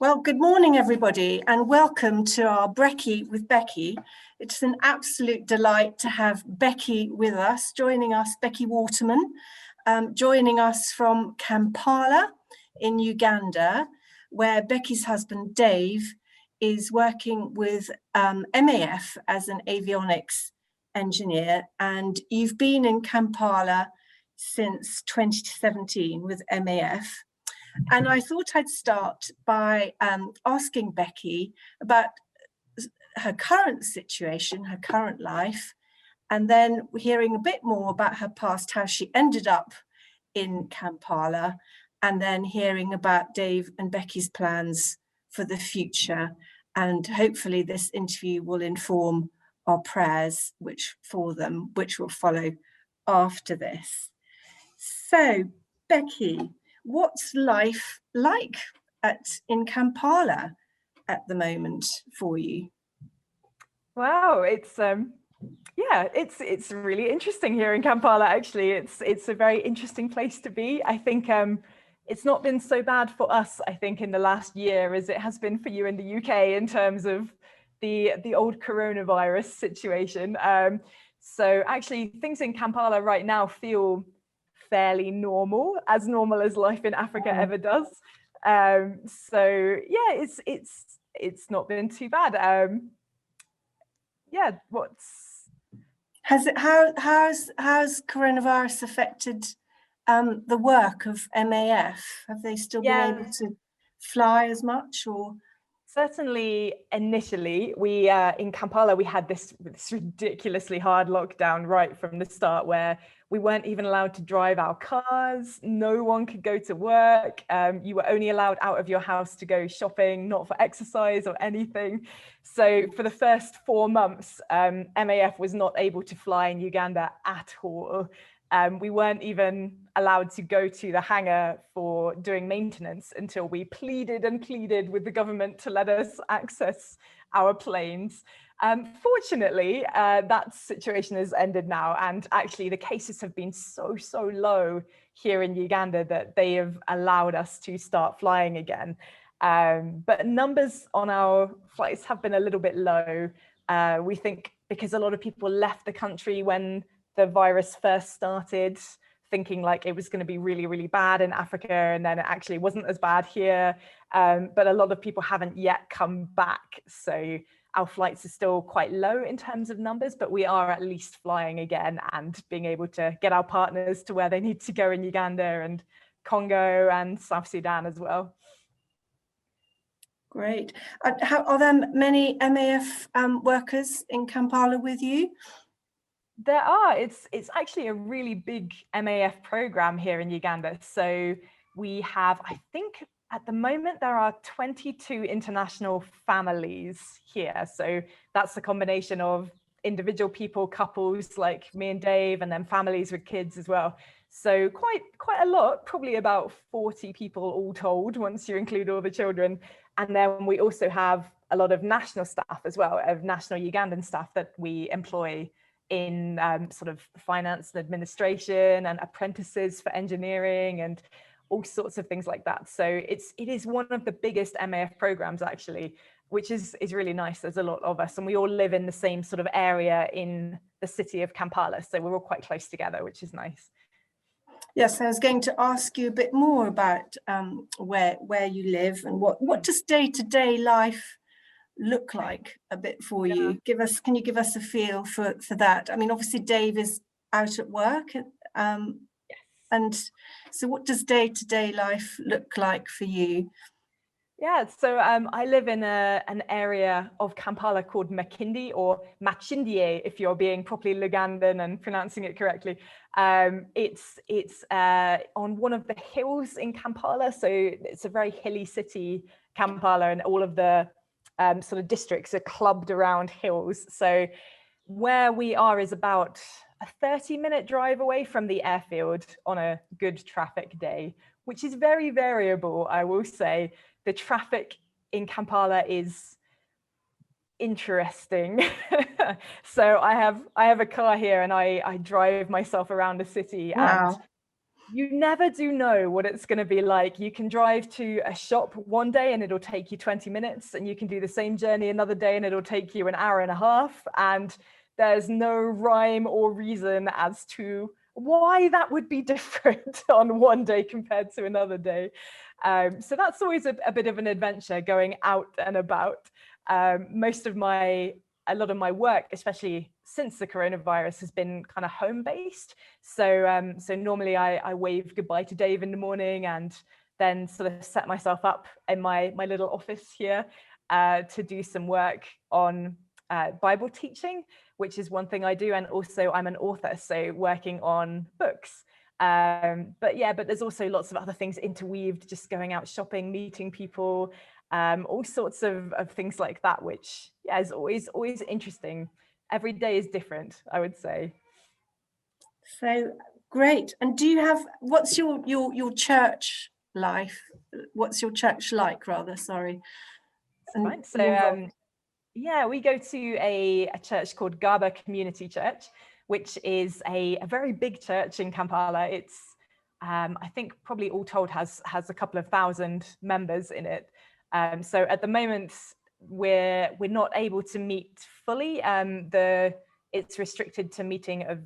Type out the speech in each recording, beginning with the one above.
Well, good morning, everybody, and welcome to our Brekkie with Becky. It's an absolute delight to have Becky with us, joining us, Becky Waterman, joining us from Kampala in Uganda, where Becky's husband, Dave, is working with MAF as an avionics engineer. And you've been in Kampala since 2017 with MAF. And I thought I'd start by asking Becky about her current situation, her current life, and then hearing a bit more about her past, how she ended up in Kampala, and then hearing about Dave and Becky's plans for the future. And hopefully this interview will inform our prayers for them, which will follow after this. So, Becky, what's life like in Kampala at the moment for you? Wow, it's really interesting here in Kampala. Actually, it's a very interesting place to be. I think it's not been so bad for us, I think, in the last year as it has been for you in the UK in terms of the old coronavirus situation. So actually, things in Kampala right now feel fairly normal as life in Africa ever does. So yeah, it's not been too bad. Yeah, how's coronavirus affected the work of MAF? Have they still been able to fly as much, or? Certainly, initially, we in Kampala, we had this ridiculously hard lockdown right from the start where we weren't even allowed to drive our cars. No one could go to work. You were only allowed out of your house to go shopping, not for exercise or anything. So for the first 4 months, MAF was not able to fly in Uganda at all. We weren't even allowed to go to the hangar for doing maintenance until we pleaded and pleaded with the government to let us access our planes. Fortunately, that situation has ended now. And actually, the cases have been so low here in Uganda that they have allowed us to start flying again. But numbers on our flights have been a little bit low. We think because a lot of people left the country when the virus first started, thinking like it was going to be really bad in Africa, and then it actually wasn't as bad here. But a lot of people haven't yet come back. So our flights are still quite low in terms of numbers, but we are at least flying again and being able to get our partners to where they need to go in Uganda and Congo and South Sudan as well. Great. Are there many MAF workers in Kampala with you? There are. It's actually a really big MAF program here in Uganda. So we have, I think at the moment, there are 22 international families here. So that's a combination of individual people, couples like me and Dave, and then families with kids as well. So quite a lot, probably about 40 people all told, once you include all the children. And then we also have a lot of national staff as well, of national Ugandan staff that we employ in sort of finance and administration, and apprentices for engineering and all sorts of things like that. So it is one of the biggest MAF programs actually, which is really nice. There's a lot of us and we all live in the same sort of area in the city of Kampala. So we're all quite close together, which is nice. Yes, I was going to ask you a bit more about where you live and what does day-to-day life look like a bit for you? Can you give us a feel for that? I mean, obviously Dave is out at work, yes. And so what does day-to-day life look like for you? Yeah, so I live in an area of Kampala called Makindi, or Machindie, if you're being properly Lugandan and pronouncing it correctly. It's on one of the hills in Kampala, so it's a very hilly city, Kampala, and all of the sort of districts are clubbed around hills. So where we are is about a 30-minute drive away from the airfield on a good traffic day, which is very variable, I will say. The traffic in Kampala is interesting. So I have a car here and I drive myself around the city. Wow. You never do know what it's going to be like. You can drive to a shop one day and it'll take you 20 minutes, and you can do the same journey another day and it'll take you an hour and a half. And there's no rhyme or reason as to why that would be different on one day compared to another day. So that's always a bit of an adventure, going out and about. A lot of my work, especially since the coronavirus, has been kind of home-based. So normally I wave goodbye to Dave in the morning and then sort of set myself up in my little office here to do some work on Bible teaching, which is one thing I do. And also I'm an author, so working on books. But there's also lots of other things interweaved, just going out shopping, meeting people, all sorts of things like that, which is always interesting. Every day is different, I would say. So great. And do you have, what's your church life? What's your church like, rather? Sorry. Right. So we go to a church called Gaba Community Church, which is a very big church in Kampala. It's I think probably all told has a couple of thousand members in it. So at the moment we're not able to meet fully. It's restricted to meeting of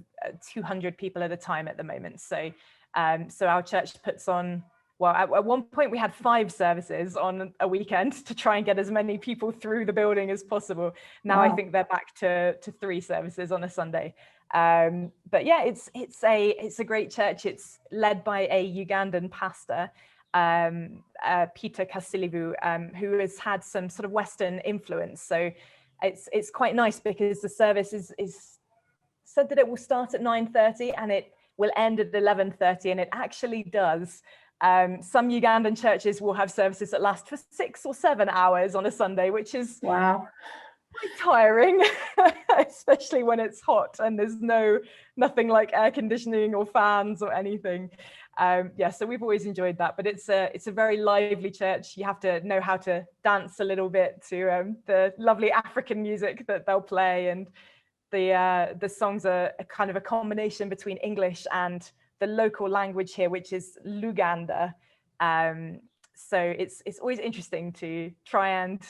200 people at a time at the moment. So our church puts on, well, at one point we had 5 services on a weekend to try and get as many people through the building as possible. Now wow. I think they're back to 3 services on a Sunday. But yeah, it's a great church. It's led by a Ugandan pastor, Peter Kasilivu, who has had some sort of Western influence. So it's quite nice because the service is said that it will start at 9:30 and it will end at 11:30, and it actually does. Some Ugandan churches will have services that last for 6 or 7 hours on a Sunday, which is wow, quite tiring, especially when it's hot and there's nothing like air conditioning or fans or anything. So we've always enjoyed that, but it's a very lively church. You have to know how to dance a little bit to the lovely African music that they'll play, and the songs are a kind of a combination between English and the local language here, which is Luganda. So it's always interesting to try and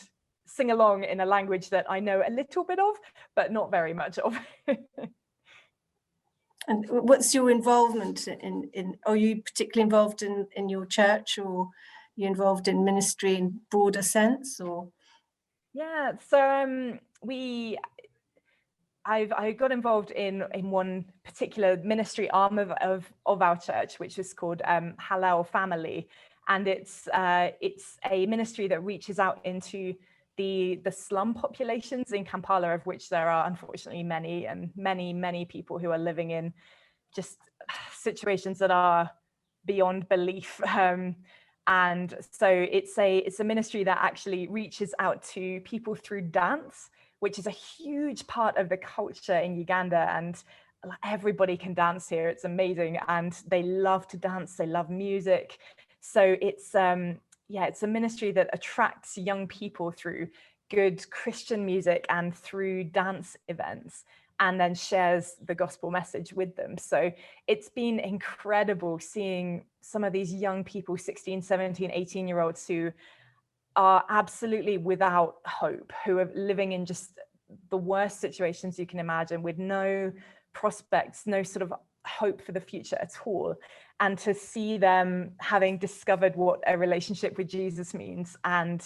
sing along in a language that I know a little bit of, but not very much of. And what's your involvement in are you particularly involved in your church, or are you involved in ministry in broader sense, or? Yeah, so I got involved in one particular ministry arm of our church, which is called Halal Family, and it's a ministry that reaches out into the slum populations in Kampala, of which there are unfortunately many people who are living in just situations that are beyond belief. And so it's a ministry that actually reaches out to people through dance, which is a huge part of the culture in Uganda, and everybody can dance here. It's amazing, and they love to dance. They love music. So it's a ministry that attracts young people through good Christian music and through dance events, and then shares the gospel message with them. So it's been incredible seeing some of these young people, 16, 17, 18-year-olds who are absolutely without hope, who are living in just the worst situations you can imagine, with no prospects, no sort of hope for the future at all. And to see them having discovered what a relationship with Jesus means, and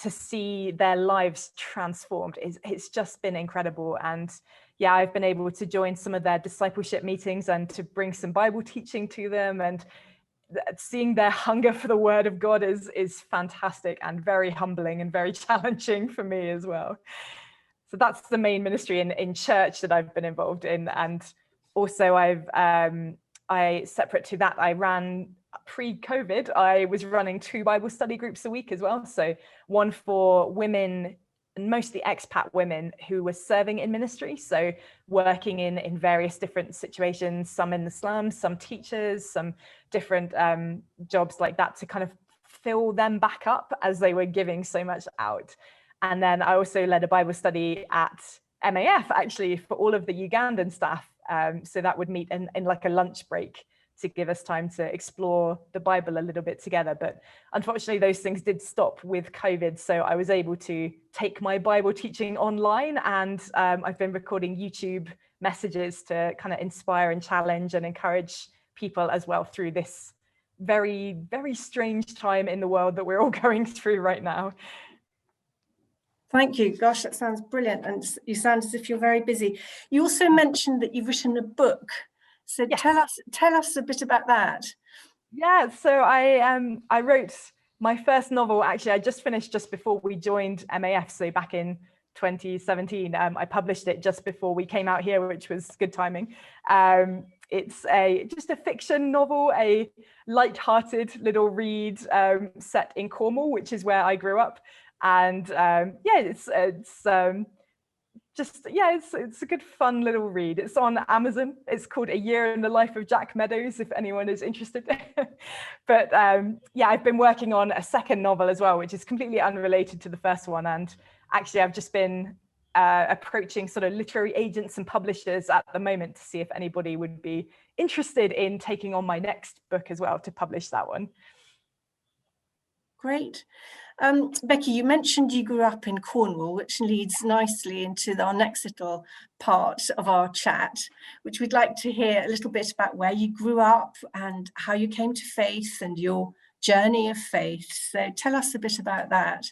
to see their lives transformed, it's just been incredible. And yeah, I've been able to join some of their discipleship meetings and to bring some Bible teaching to them, and seeing their hunger for the word of God is fantastic and very humbling and very challenging for me as well. So that's the main ministry in church that I've been involved in. And also I separate to that, I ran pre-COVID, I was running 2 Bible study groups a week as well. So one for women, and mostly expat women who were serving in ministry. So working in various different situations, some in the slums, some teachers, some different jobs like that, to kind of fill them back up as they were giving so much out. And then I also led a Bible study at MAF, actually, for all of the Ugandan staff. So that would meet in like a lunch break to give us time to explore the Bible a little bit together. But unfortunately, those things did stop with COVID. So I was able to take my Bible teaching online, and I've been recording YouTube messages to kind of inspire and challenge and encourage people as well through this very, very strange time in the world that we're all going through right now. Thank you. Gosh, that sounds brilliant. And you sound as if you're very busy. You also mentioned that you've written a book. So Yes. tell us a bit about that. Yeah, so I wrote my first novel. Actually, I just finished just before we joined MAF. So back in 2017, I published it just before we came out here, which was good timing. It's just a fiction novel, a light-hearted little read set in Cornwall, which is where I grew up. And it's a good fun little read. It's on Amazon. It's called A Year in the Life of Jack Meadows, if anyone is interested. But I've been working on a second novel as well, which is completely unrelated to the first one. And actually, I've just been approaching sort of literary agents and publishers at the moment to see if anybody would be interested in taking on my next book as well, to publish that one. Great. Becky, you mentioned you grew up in Cornwall, which leads nicely into our next little part of our chat, which we'd like to hear a little bit about where you grew up and how you came to faith and your journey of faith. So tell us a bit about that.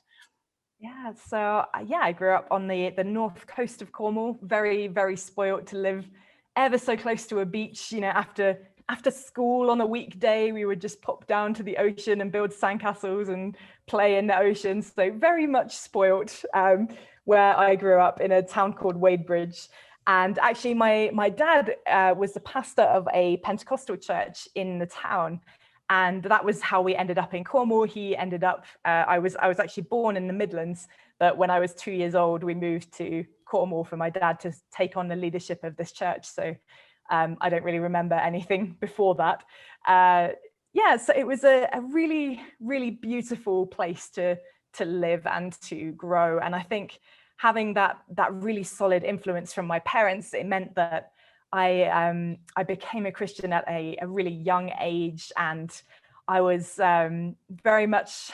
Yeah, so I grew up on the north coast of Cornwall, very, very spoilt to live ever so close to a beach. You know, after school on a weekday, we would just pop down to the ocean and build sandcastles and play in the ocean. So very much spoilt where I grew up, in a town called Wadebridge. And actually, my dad was the pastor of a Pentecostal church in the town. And that was how we ended up in Cornwall. He ended up, I was actually born in the Midlands, but when I was 2 years old, we moved to Cornwall for my dad to take on the leadership of this church. So I don't really remember anything before that. So it was a really, really beautiful place to live and to grow. And I think having that really solid influence from my parents, it meant that I became a Christian at a really young age, and I was very much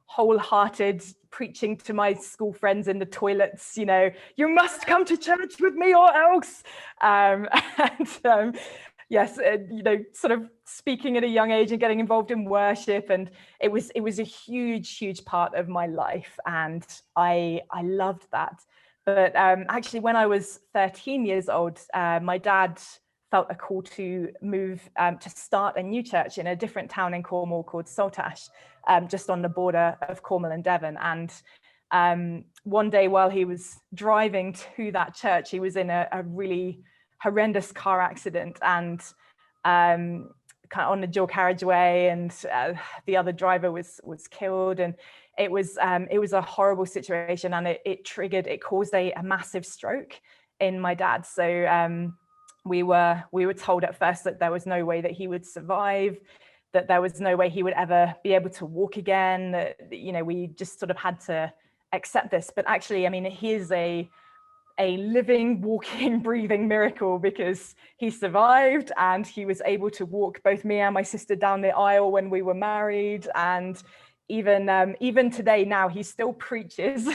wholehearted, preaching to my school friends in the toilets, you know, you must come to church with me or else. Yes, you know, sort of speaking at a young age and getting involved in worship, and it was a huge part of my life, and I loved that. But actually, when I was 13 years old, my dad felt a call to move to start a new church in a different town in Cornwall called Saltash, just on the border of Cornwall and Devon. And one day while he was driving to that church, he was in a really horrendous car accident, and kind of on the dual carriageway, and the other driver was killed. And it was a horrible situation, and it caused a massive stroke in my dad. So we were told at first that there was no way that he would survive, that there was no way he would ever be able to walk again, that, you know, we just sort of had to accept this. But actually, I mean, he is a living, walking, breathing miracle, because he survived and he was able to walk both me and my sister down the aisle when we were married. And even today now, he still preaches.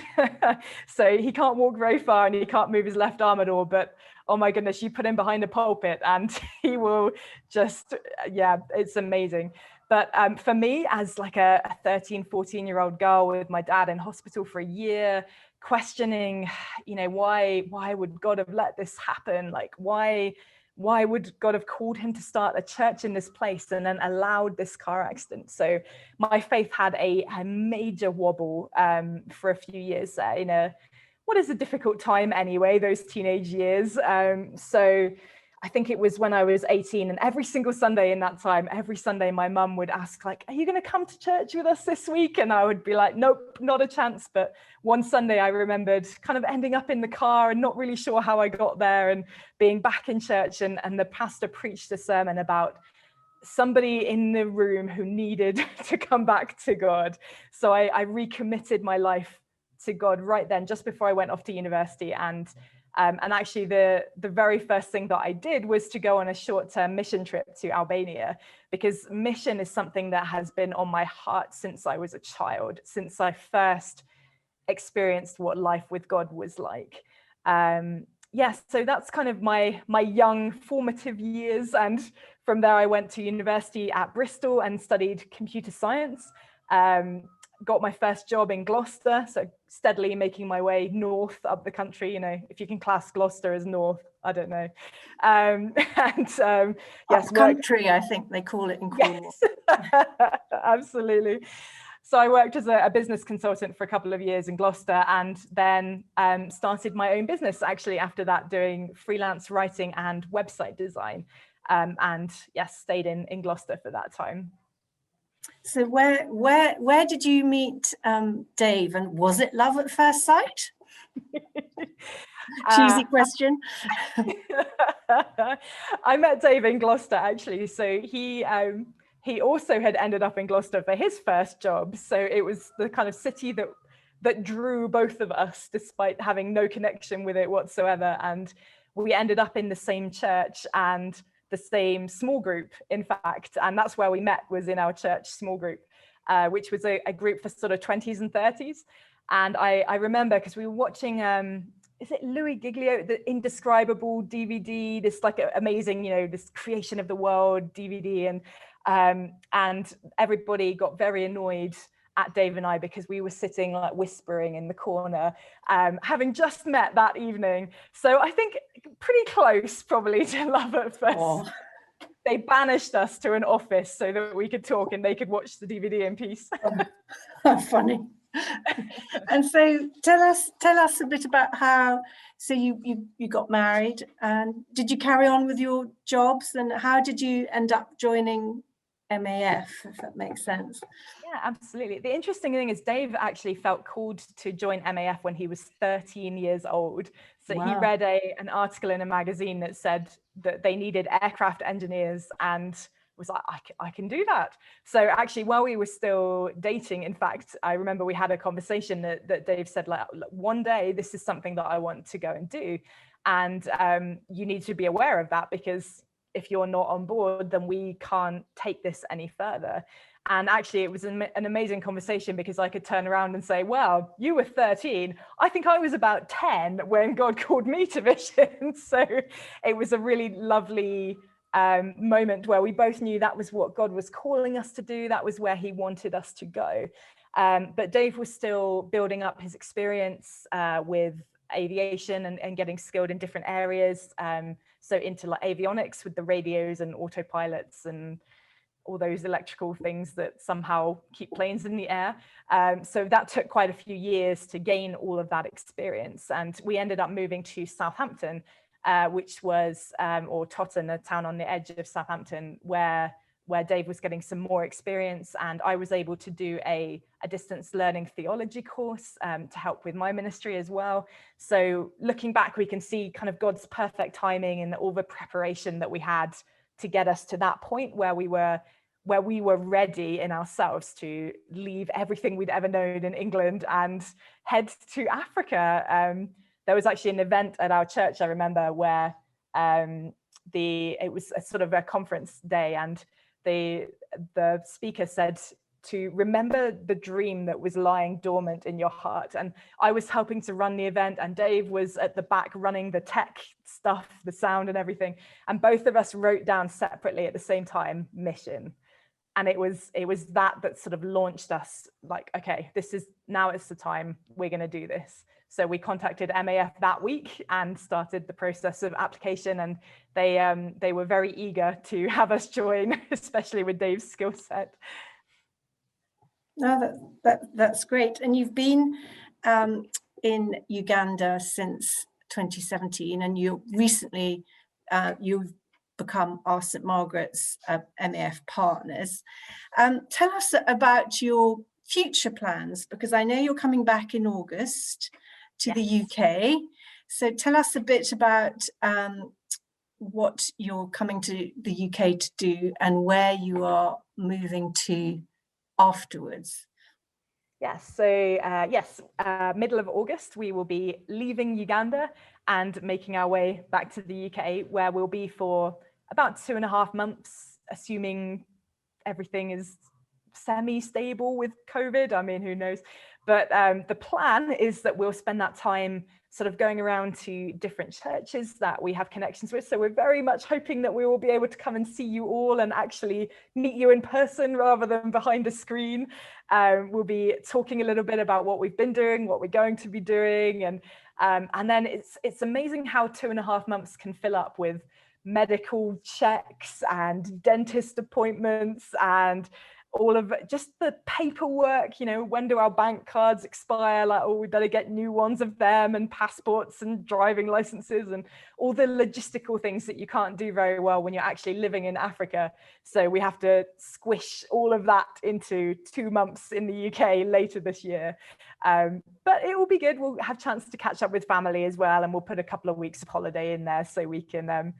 So he can't walk very far and he can't move his left arm at all, but oh my goodness, you put him behind a pulpit and he will just, it's amazing. But for me, as like a 13, 14-year-old girl with my dad in hospital for a year, questioning, you know, why would God have let this happen? Like, why would God have called him to start a church in this place and then allowed this car accident? So my faith had a major wobble for a few years in what is a difficult time anyway, those teenage years. So I think it was when I was 18, and every single Sunday in that time, every Sunday my mum would ask, like, are you going to come to church with us this week? And I would be like, nope, not a chance. But one Sunday I remembered kind of ending up in the car and not really sure how I got there, and being back in church, and the pastor preached a sermon about somebody in the room who needed to come back to God. So I recommitted my life to God right then, just before I went off to university. And And actually the very first thing that I did was to go on a short-term mission trip to Albania, because mission is something that has been on my heart since I was a child, since I first experienced what life with God was like. Yes, so that's kind of my young formative years. And from there, I went to university at Bristol and studied computer science. Got my first job in Gloucester, so steadily making my way north up the country. You know, if you can class Gloucester as north, I don't know. Yes, country, I think they call it in Cornwall. Yes, absolutely. So I worked as a business consultant for a couple of years in Gloucester, and then started my own business actually after that, doing freelance writing and website design. And yes, stayed in Gloucester for that time. So where did you meet Dave, and was it love at first sight? Cheesy question. I met Dave in Gloucester actually. So he also had ended up in Gloucester for his first job. So it was the kind of city that drew both of us, despite having no connection with it whatsoever. And we ended up in the same church and the same small group, in fact. And that's where we met, was in our church small group, which was a group for sort of 20s and 30s. And I remember, because we were watching, is it Louis Giglio, the Indescribable DVD, this like amazing, you know, this creation of the world DVD. And everybody got very annoyed at Dave and I because we were sitting like whispering in the corner, having just met that evening. So I think pretty close probably to love at first. Oh. They banished us to an office so that we could talk and they could watch the DVD in peace. Oh, funny. And so tell us a bit about how, so you got married, and did you carry on with your jobs, and how did you end up joining MAF, if that makes sense? Yeah, absolutely. The interesting thing is Dave actually felt called to join MAF when he was 13 years old. So wow. He read an article in a magazine that said that they needed aircraft engineers, and was like, I can do that. So actually, while we were still dating, in fact, I remember we had a conversation that Dave said, like, one day this is something that I want to go and do. And you need to be aware of that, because if you're not on board, then we can't take this any further. And actually, it was an amazing conversation, because I could turn around and say, well, you were 13. I think I was about 10 when God called me to mission. So it was a really lovely moment where we both knew that was what God was calling us to do. That was where he wanted us to go. But Dave was still building up his experience with aviation and getting skilled in different areas. So into like avionics with the radios and autopilots and all those electrical things that somehow keep planes in the air. So that took quite a few years to gain all of that experience. And we ended up moving to Southampton, which was, or Totton, a town on the edge of Southampton, where Dave was getting some more experience, and I was able to do a distance learning theology course to help with my ministry as well. So looking back, we can see kind of God's perfect timing and all the preparation that we had to get us to that point where we were ready in ourselves to leave everything we'd ever known in England and head to Africa. There was actually an event at our church, I remember, where it was a sort of a conference day, and the speaker said to remember the dream that was lying dormant in your heart. And I was helping to run the event, and Dave was at the back running the tech stuff, the sound and everything. And both of us wrote down separately at the same time, mission. And it was that sort of launched us, like, okay, now it's the time, we're going to do this. So we contacted MAF that week and started the process of application, and they were very eager to have us join, especially with Dave's skill set. No, that's great. And you've been in Uganda since 2017, and you recently you've become our St Margaret's MAF partners. Tell us about your future plans, because I know you're coming back in August to the UK. So tell us a bit about what you're coming to the UK to do and where you are moving to afterwards. Yes, so middle of August, we will be leaving Uganda and making our way back to the UK, where we'll be for about 2.5 months, assuming everything is semi-stable with COVID. I mean, who knows? But the plan is that we'll spend that time sort of going around to different churches that we have connections with. So we're very much hoping that we will be able to come and see you all and actually meet you in person rather than behind a screen. We'll be talking a little bit about what we've been doing, what we're going to be doing. And then it's amazing how 2.5 months can fill up with medical checks and dentist appointments and all of just the paperwork. You know, when do our bank cards expire? Like, oh, we better get new ones of them, and passports and driving licenses and all the logistical things that you can't do very well when you're actually living in Africa. So we have to squish all of that into 2 months in the UK later this year. But it will be good. We'll have a chance to catch up with family as well, and we'll put a couple of weeks of holiday in there so we can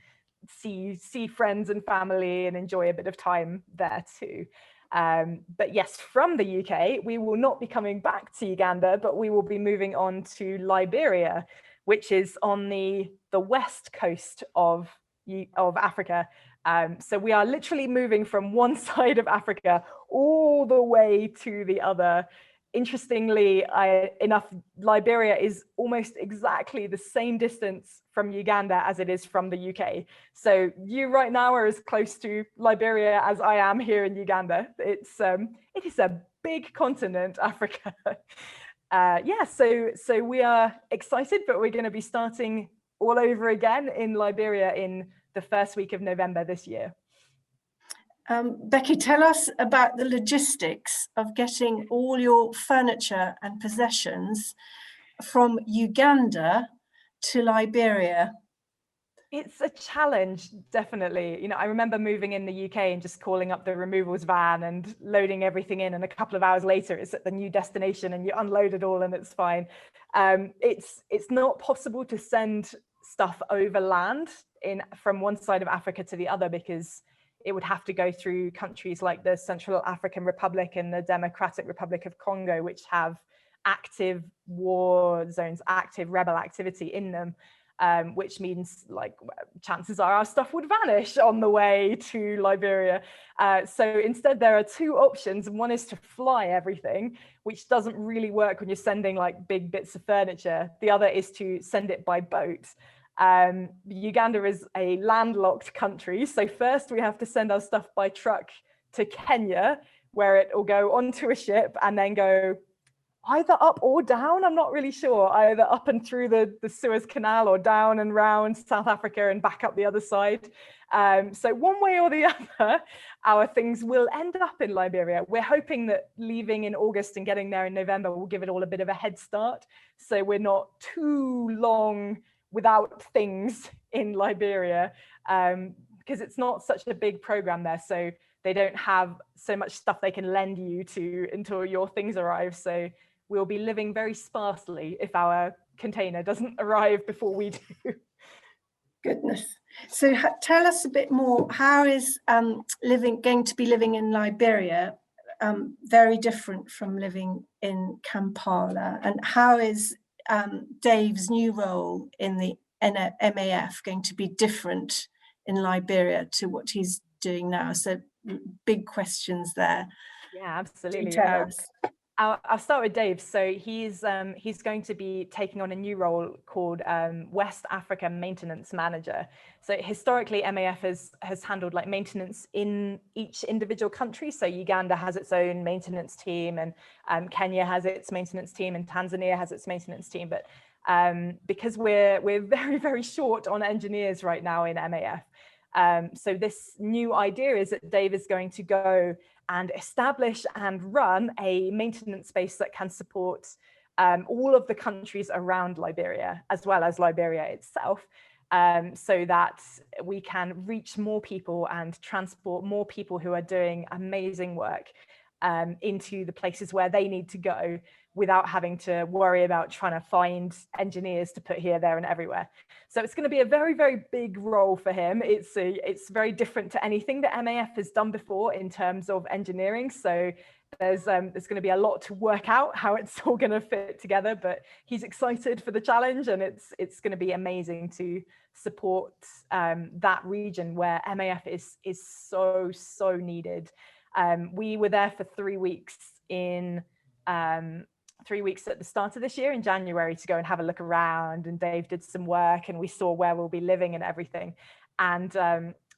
see friends and family and enjoy a bit of time there too. But yes, from the UK, we will not be coming back to Uganda, but we will be moving on to Liberia, which is on the west coast of Africa. So we are literally moving from one side of Africa all the way to the other. Interestingly enough, Liberia is almost exactly the same distance from Uganda as it is from the UK. So you right now are as close to Liberia as I am here in Uganda. It is a big continent, Africa. So we are excited, but we're going to be starting all over again in Liberia in the first week of November this year. Becky, tell us about the logistics of getting all your furniture and possessions from Uganda to Liberia. It's a challenge, definitely. You know, I remember moving in the UK and just calling up the removals van and loading everything in, and a couple of hours later it's at the new destination and you unload it all and it's fine. It's not possible to send stuff overland from one side of Africa to the other, because it would have to go through countries like the Central African Republic and the Democratic Republic of Congo, which have active war zones, active rebel activity in them. Which means, like, chances are our stuff would vanish on the way to Liberia. So instead there are two options. One is to fly everything, which doesn't really work when you're sending like big bits of furniture. The other is to send it by boat. Uganda is a landlocked country. So first we have to send our stuff by truck to Kenya, where it will go onto a ship and then go either up or down, I'm not really sure, either up and through the Suez Canal or down and round South Africa and back up the other side. So one way or the other, our things will end up in Liberia. We're hoping that leaving in August and getting there in November will give it all a bit of a head start, so we're not too long without things in Liberia, because it's not such a big program there. So they don't have so much stuff they can lend you to until your things arrive. So we'll be living very sparsely if our container doesn't arrive before we do. Goodness. So tell us a bit more. How is going to be living in Liberia very different from living in Kampala? And how is Dave's new role in the MAF going to be different in Liberia to what he's doing now? So big questions there. Yeah, absolutely. Tell us. I'll start with Dave. So he's going to be taking on a new role called West Africa Maintenance Manager. So historically, MAF has handled like maintenance in each individual country. So Uganda has its own maintenance team, and Kenya has its maintenance team, and Tanzania has its maintenance team. But because we're very, very short on engineers right now in MAF, so this new idea is that Dave is going to go and establish and run a maintenance base that can support all of the countries around Liberia, as well as Liberia itself, so that we can reach more people and transport more people who are doing amazing work into the places where they need to go, without having to worry about trying to find engineers to put here, there, and everywhere. So it's going to be a very, very big role for him. It's very different to anything that MAF has done before in terms of engineering. So there's going to be a lot to work out how it's all going to fit together, but he's excited for the challenge, and it's going to be amazing to support that region where MAF is so needed. We were there for 3 weeks in 3 weeks at the start of this year in January to go and have a look around, and Dave did some work and we saw where we'll be living and everything. And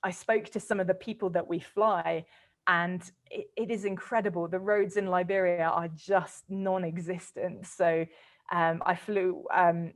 I spoke to some of the people that we fly, and it is incredible. The roads in Liberia are just non-existent. So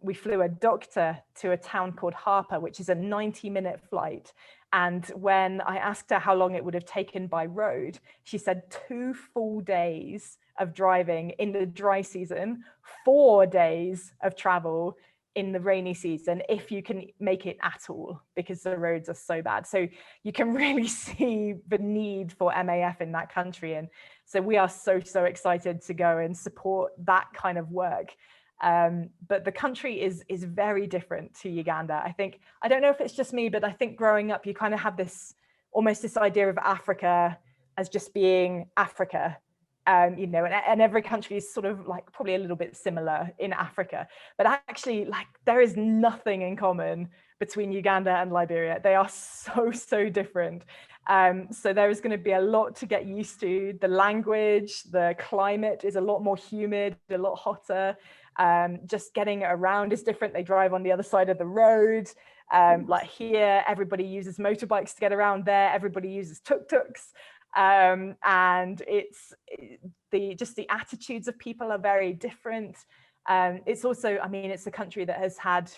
we flew a doctor to a town called Harper, which is a 90-minute flight. And when I asked her how long it would have taken by road, she said 2 full days of driving in the dry season, 4 days of travel in the rainy season, if you can make it at all, because the roads are so bad. So you can really see the need for MAF in that country. And so we are so excited to go and support that kind of work. But the country is very different to Uganda. I don't know if it's just me, but I think growing up, you kind of have almost this idea of Africa as just being Africa. You know, and every country is sort of like probably a little bit similar in Africa, but actually, like, there is nothing in common between Uganda and Liberia. They are so different. So there is going to be a lot to get used to. The language, the climate is a lot more humid, a lot hotter. Just getting around is different. They drive on the other side of the road. Like here, everybody uses motorbikes to get around. There, everybody uses tuk-tuks. And the attitudes of people are very different. It's also, I mean, it's a country that has had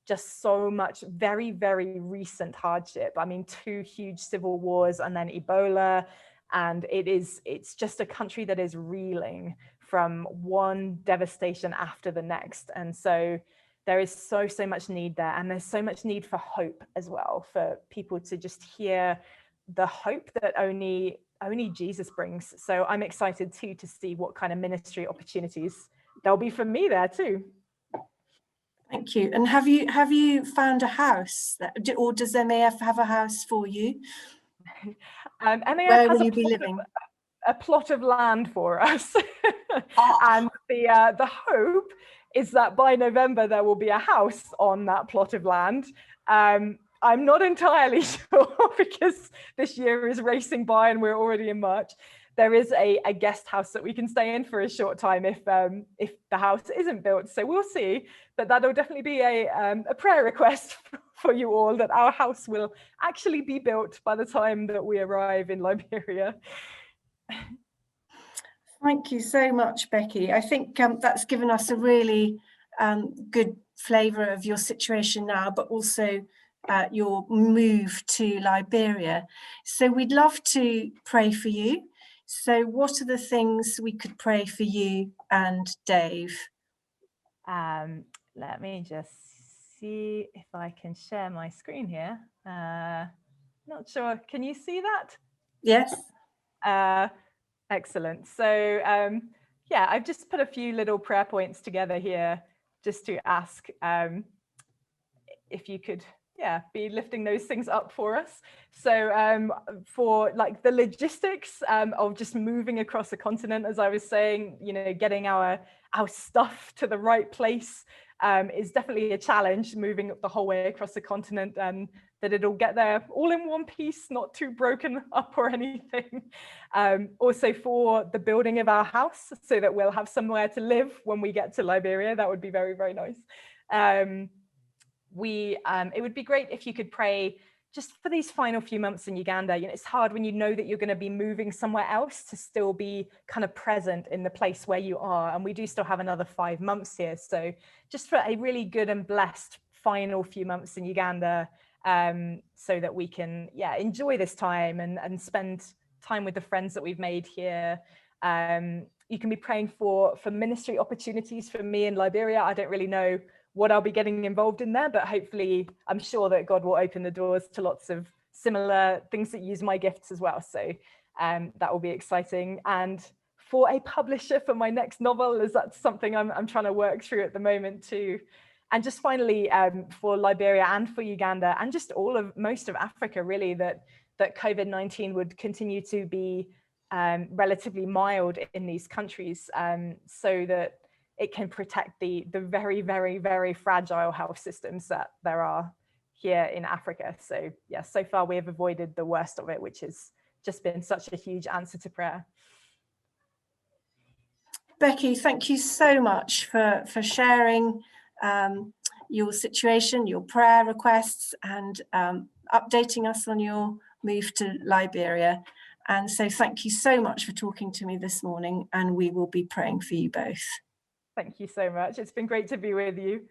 just so much very recent hardship. I mean, 2 huge civil wars and then Ebola, and it's just a country that is reeling from one devastation after the next. And so there is so much need there, and there's so much need for hope as well, for people to just hear the hope that only Jesus brings. So I'm excited too to see what kind of ministry opportunities there'll be for me there too. Thank you. And have you found a house, or does MAF have a house for you? MAF Where has will you be living? a plot of land for us. And the hope is that by November there will be a house on that plot of land. I'm not entirely sure, because this year is racing by and we're already in March. There is a guest house that we can stay in for a short time if the house isn't built. So we'll see, but that'll definitely be a prayer request for you all, that our house will actually be built by the time that we arrive in Liberia. Thank you so much, Becky. I think that's given us a really good flavour of your situation now, but also your move to Liberia. So we'd love to pray for you. So what are the things we could pray for you and Dave? Let me just see if I can share my screen here. Not sure. Can you see that? Yes. Excellent. So yeah, I've just put a few little prayer points together here just to ask if you could be lifting those things up for us. So for like the logistics of just moving across the continent, as I was saying, you know, getting our stuff to the right place is definitely a challenge, moving the whole way across the continent, and that it'll get there all in one piece, not too broken up or anything. Also for the building of our house, so that we'll have somewhere to live when we get to Liberia. That would be very nice. It would be great if you could pray just for these final few months in Uganda. You know, it's hard when you know that you're going to be moving somewhere else to still be kind of present in the place where you are. And we do still have another 5 months here. So just for a really good and blessed final few months in Uganda, so that we can, enjoy this time and spend time with the friends that we've made here. You can be praying for ministry opportunities for me in Liberia. I don't really know what I'll be getting involved in there, but hopefully I'm sure that God will open the doors to lots of similar things that use my gifts as well. So that will be exciting. And for a publisher for my next novel, as that's something I'm trying to work through at the moment too. And just finally, for Liberia and for Uganda and just most of Africa, really, that COVID-19 would continue to be relatively mild in these countries, so that it can protect the very, very, very fragile health systems that there are here in Africa. So yeah, so far we have avoided the worst of it, which has just been such a huge answer to prayer. Becky, thank you so much for sharing your situation, your prayer requests, and updating us on your move to Liberia. And so thank you so much for talking to me this morning, and we will be praying for you both. Thank you so much. It's been great to be with you.